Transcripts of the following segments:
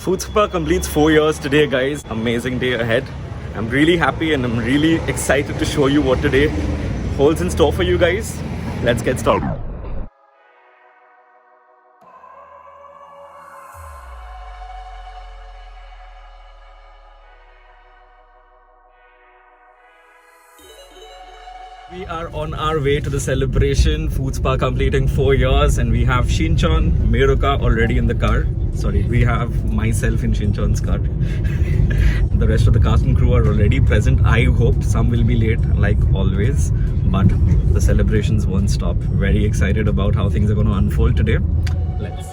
Food Spa completes 4 years today, guys. Amazing day ahead. I'm really happy and I'm really excited to show you what today holds in store for you guys. Let's get started. We are on our way to the celebration. Food Spa completing 4 years, and we have Shinchan, Meruka already in the car. Sorry, we have myself in Shinchan's car. The rest of the cast and crew are already present. I hope some will be late, like always, but the celebrations won't stop. Very excited about how things are going to unfold today. Let's.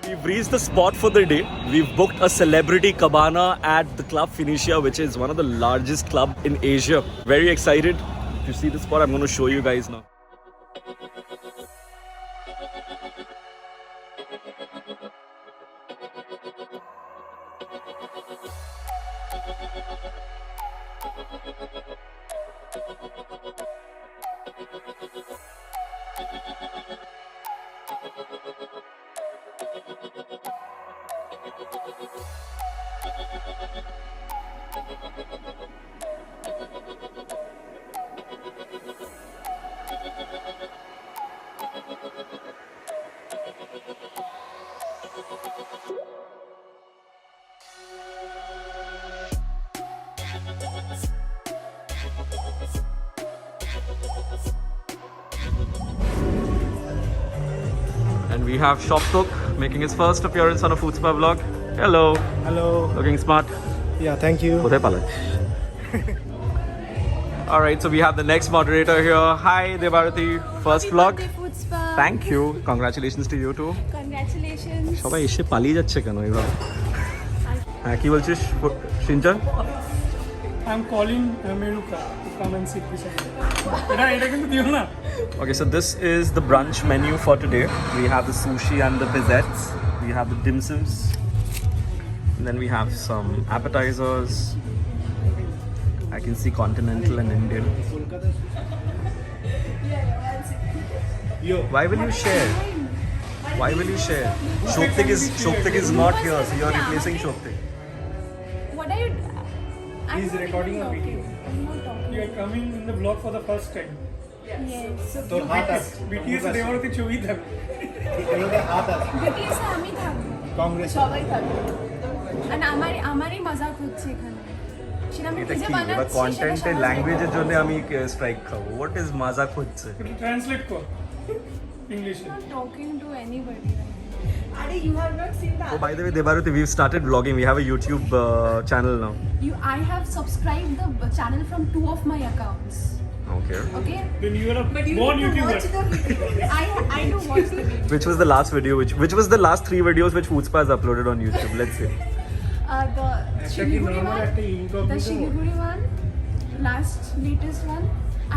We've reached the spot for the day. We've booked a celebrity cabana at the Club Phoenicia, which is one of the largest clubs in Asia. Very excited to see the spot. I'm going to show you guys now. And we have Shoptok making his first appearance on a Food Spa vlog. Hello. Hello. Looking smart. Yeah, thank you. Alright, so we have the next moderator here. Hi Debarati. First vlog. Food Spa. Thank you. Congratulations to you too. Congratulations. সবাই এসে পালিয়ে যাচ্ছে কেন এভাবে? হ্যাঁ কি বলছিস Shinchan? I'm calling Meruka to come and sit beside me. এটা কিন্তু দিও না। Okay, so this is the brunch menu for today. We have the sushi and the pizzettes. We have the dim sums. And then we have some appetizers. I can see continental and Indian. Why will you share? Why will you share? Shoptik is not here, so you're replacing Shoptik. What are you? He's recording a video. I'm not talking. You are coming in the vlog for the first time. Yes. তোর হাত আছে BTS এর দেওয়ারতি ছবি থাকবে এখানে হাত আছে BTS এ আমি থাকবো কংগ্রেস সবাই থাকবে আর আমারই মজাক হচ্ছে এখানে সেটা আমি এটা নিজে কি এবার বানাচ্ছি কন্টেন্টের ল্যাঙ্গুয়েজের জন্য আমি স্ট্রাইক খাবো হোয়াট ইজ মাজাক হচ্ছে ট্রান্সলেট কর ইংলিশে talking to anybody right you have not seen that Oh, by the way, Debaruti, we've started vlogging. We have a YouTube channel now. I have subscribed the channel from 2 of my accounts Okay. okay then you are a born YouTuber I do watch the video Which was the last video? Which was the last 3 videos which Food Spa has uploaded on YouTube? Let's see. the Shiliguri normal একটা one, incognito the Shiliguri one, last latest one.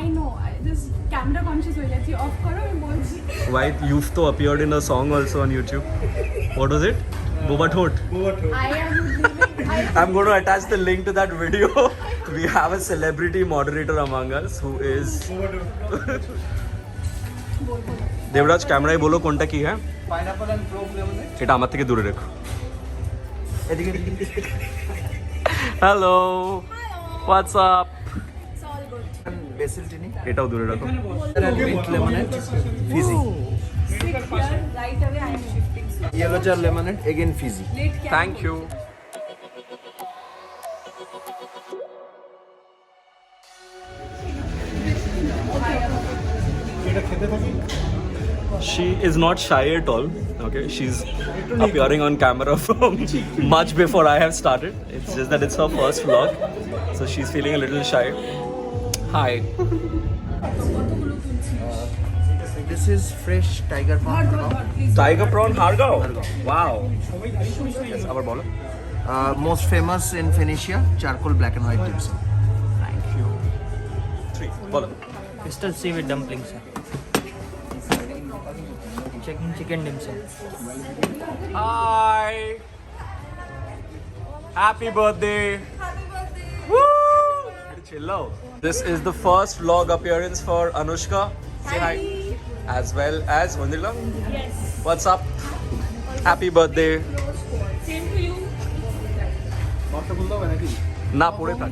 I know this camera conscious হয়ে যাচ্ছি off করো আমি বলছি Why you've to appeared in a song also on YouTube? What was it? Boba Thot. I am living I'm going to attach the link to that video. We have a celebrity moderator among us who is Debraj ক্যামেরায় বলো কোনটা কি হ্যাঁ pineapple and pro lemonade এটা আমার থেকে দূরে রেখো এদিকে hello WhatsApp it's all good basil চিনি এটাও দূরে রাখো mint lemonade fizzy sit here right away I am shifting so yellow jar lemonade again fizzy late camera. Thank you এটা খেতে থাকি She is not shy at all. Okay, she's appearing on camera from much before I have started. It's just that it's her first vlog, so she's feeling a little shy. Hi. This is fresh tiger God, God, God, please. Tiger prawn Hargaon. Wow. Yes, abar bolo. Most famous in Phoenicia charcoal black and white tips Thank you. 3. Bolo. Crystal seaweed dumplings, sir. Chicken dim sum. Hi. Happy birthday. Happy birthday. Woo! Chill out. This is the first vlog appearance for Anushka. Say hi. As well as Mandila. Yes. What's up? Happy birthday. Same to you. না পড়ে থাক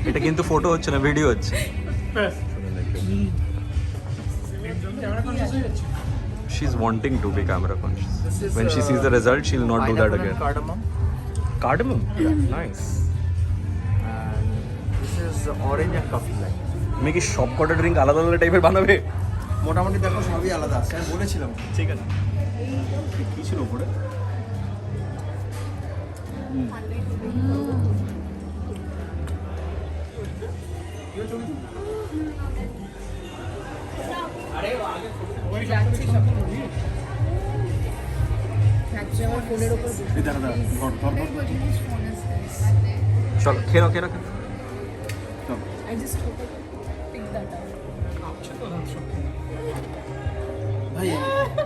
এটা কিন্তু photo হচ্ছে না video হচ্ছে camera conscious হয়ে যাচ্ছে। She's wanting to be camera conscious. When she sees the result, she'll not do that Pineapple and again. Cardamom. Cardamom? Nice. And this is orange and coffee lime. তুমি কি সব কটা drink আলাদা আলাদা টাইপের বানাবে? মোটামুটি দেখো সবই আলাদা আছে আমি বলেছিলাম। ঠিক আছে। কি ছিল উপরে? চলো খেয়ে নাও খেয়ে নাও ভাই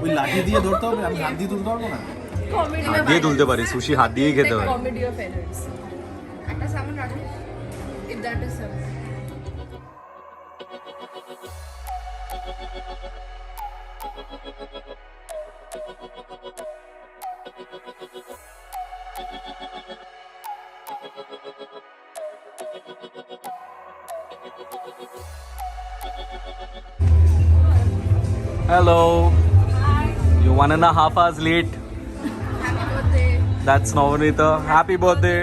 ওই লাঠি দিয়ে ধরতে হবে আমি হাত দিয়ে তুলতে পারবো না। হাত দিয়ে তুলতে পারি সুশি হাত দিয়েই খেতে হয় Comedy of errors. একটা salmon রাখুন, if that is salmon. Hello. You're 1.5 hours late. Happy birthday. That's Navanita. Happy birthday.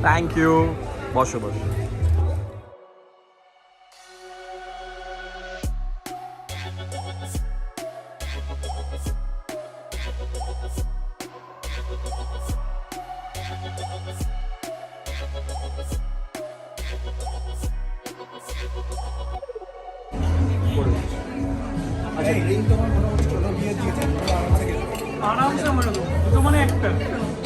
Thank you. Bosho bosho. আচ্ছা ড্রিঙ্ক তোমার মোটামুটি ছোট দিয়ে দিয়েছেন আরামসে গেছে। আরামসে আমরা দেবো দুটো মানে একটা।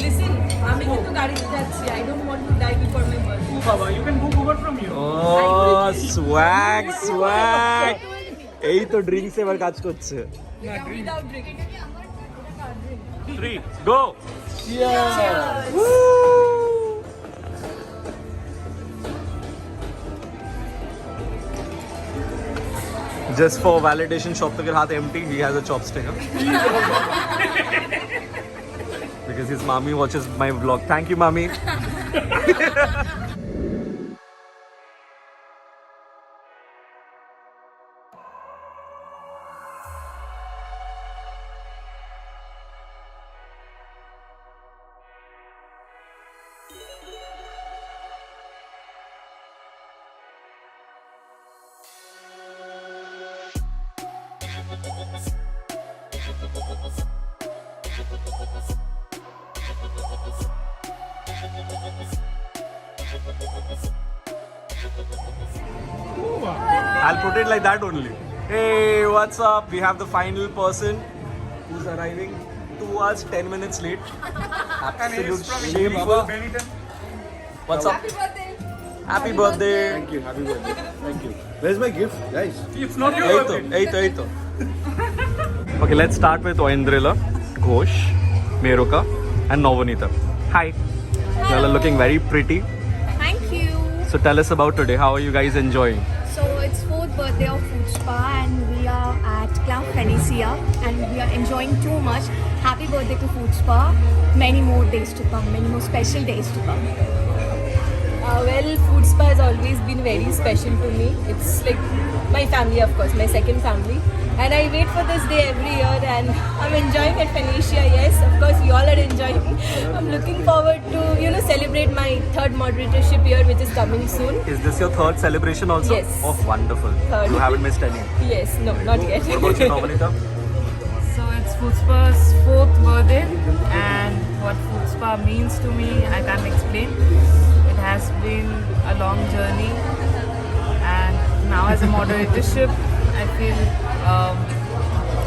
Listen, আমি কিন্তু গাড়িতে যাচ্ছি। I don't want to die before my birthday. ও বাবা, you can book Uber from here. Oh, swag, swag. এই তো ড্রিঙ্কস এবার কাজ করছে Without drinking. 3 go just for validation Shoptakar hath empty he has a chopstick huh? because his mommy watches my vlog thank you mommy I'll put it like that only. Hey, what's up? We have the final person who's arriving 2 hours 10 minutes late. Absolute shameful. What's up? Happy birthday. Happy birthday. Thank you, happy birthday. Thank you. Where's my gift, guys? It's not your birthday. Hey to. Okay, let's start with Oindrila, Ghosh, Meruka, and Navanita. Hi. You all are looking very pretty. Thank you. So tell us about today. How are you guys enjoying? So it's 4th birthday of Food Spa and we are at Club Phoenicia and we are enjoying too much. Happy birthday to Food Spa. Many more days to come, many more special days to come. Well, Food Spa has always been very special to me. It's like my family, of course, my second family. And I wait for this day every year and I'm enjoying at Phoenicia, yes. Of course, you all are enjoying. I'm looking forward to, celebrate my 3rd moderatorship year, which is coming soon. Is this your 3rd celebration also? Yes. Oh, wonderful. 3rd. You haven't missed any. Yes, no, not yet. What about you, Navanita? So it's Food Spa's 4th birthday and what Food Spa means to me, I can't explain. It has been a long journey and now as a moderatorship, I feel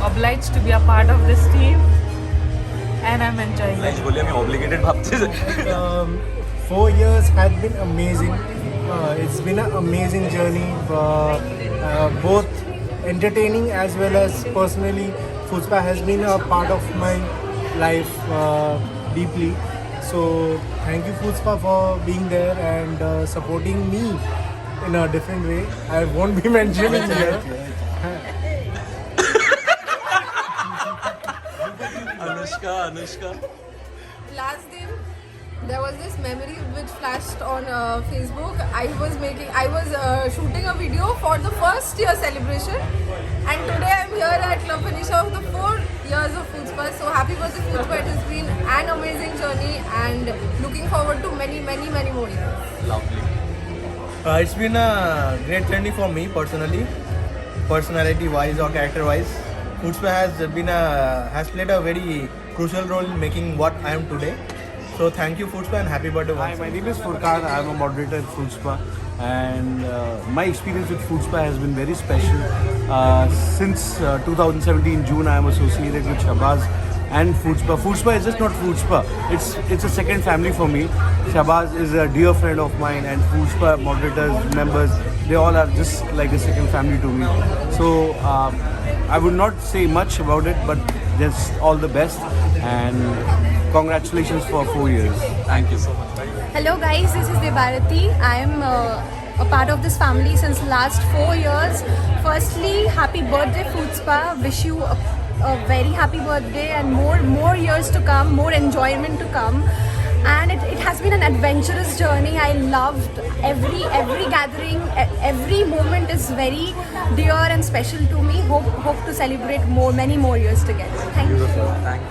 obliged to be a part of this team and I'm enjoying it. Actually, I'm obligated bhapte. 4 years has been amazing. It's been an amazing journey, both entertaining as well as personally. Food Spa has been a part of my life deeply. So thank you Food Spa for being there and supporting me in a different way. I won't be mentioning here. Anushka. Last day, there was this memory which flashed on Facebook. I was shooting a video for the first year celebration, and today I'm here at Club Phoenicia of the 4 years of Food Spa. So happy birthday Food Spa! It has been an amazing journey, and looking forward to many more years. Lovely. It's been a great journey for me personally, personality-wise or character-wise. Food Spa has played a very crucial role in making what I am today. So thank you Food Spa and happy birthday Hi, once my again. name is Furkan. I am a moderator at Food Spa, and my experience with Food Spa has been very special. Since 2017 June, I am associated with Shabaz and Food Spa. Food Spa is just not Food Spa; it's a second family for me. Shabaz is a dear friend of mine, and Food Spa moderators, members, they all are just like a second family to me. So I would not say much about it, but just all the best and congratulations for 4 years. Thank you so much. Hello guys, this is Debarati. I am a part of this family since last 4 years. Firstly, happy birthday Food Spa. Wish you a very happy birthday and more years to come, more enjoyment to come. And it has been an adventurous journey. I loved every gathering, every moment is very dear and special to me. Hope to celebrate many more years together. Thank you. Thank you.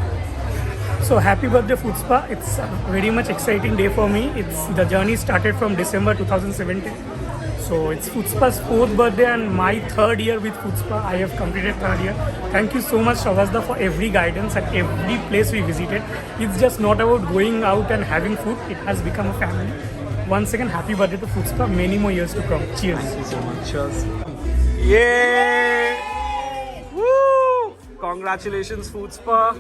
So happy birthday Food Spa. It's a very much exciting day for me. The journey started from December 2017. So it's Food Spa's 4th birthday and my 3rd year with Food Spa. I have completed 3rd year. Thank you so much Shavazda for every guidance at every place we visited. It's just not about going out and having food. It has become a family. Once again, happy birthday to Food Spa. Many more years to come. Cheers. Thank you so much. Cheers. Yay! Woo! Congratulations, Food Spa.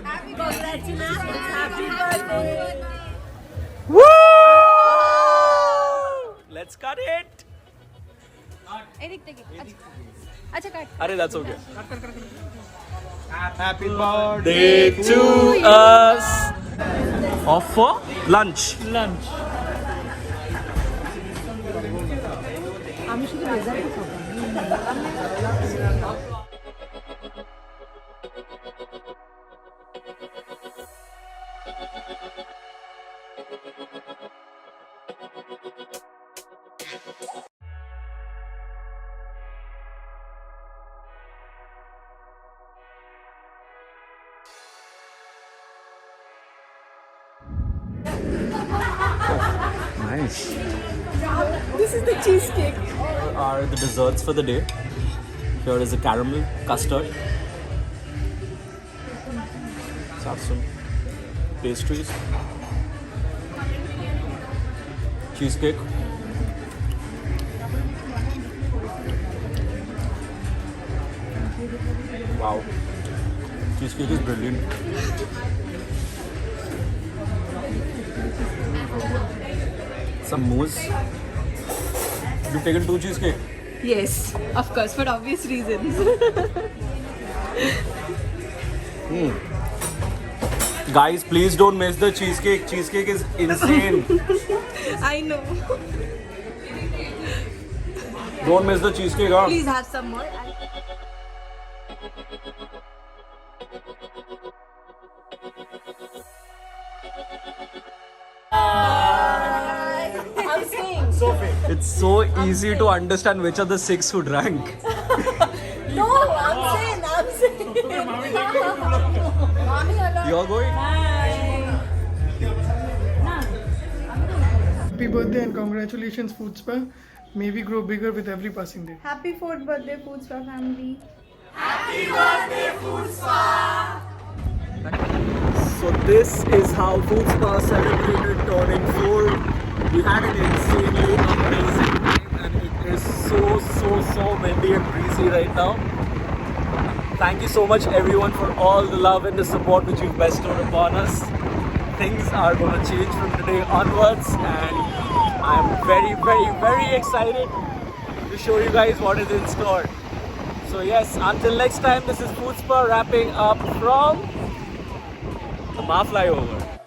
Woo! Let's cut it. Eric, take it. Acha cut. Arey, that's okay. Happy birthday. Day to us. Off for lunch. Nice. This is the cheesecake. Here are the desserts for the day. Here is a caramel custard. Let's have some pastries. Cheesecake. Wow. Cheesecake is brilliant. Some mousse. You've taken 2 cheesecake. Yes, of course, for obvious reasons. Guys, please don't miss the cheesecake. Cheesecake is insane. I know. Don't miss the cheesecake, huh? Please have some more. I'm saying. It's so easy to understand which are the 6 who drank. No, I'm saying. You're going? Happy birthday and congratulations Food Spa. May we grow bigger with every passing day. Happy 4th birthday Food Spa family. So this is how Food Spa celebrated turning 4. We had an insanely amazing time and it is so windy and breezy right now. Thank you so much everyone for all the love and the support which you've bestowed upon us. Things are going to change from today onwards and I'm very excited to show you guys what is in store. So yes, until next time, this is Food Spa wrapping up from the Ma flyover.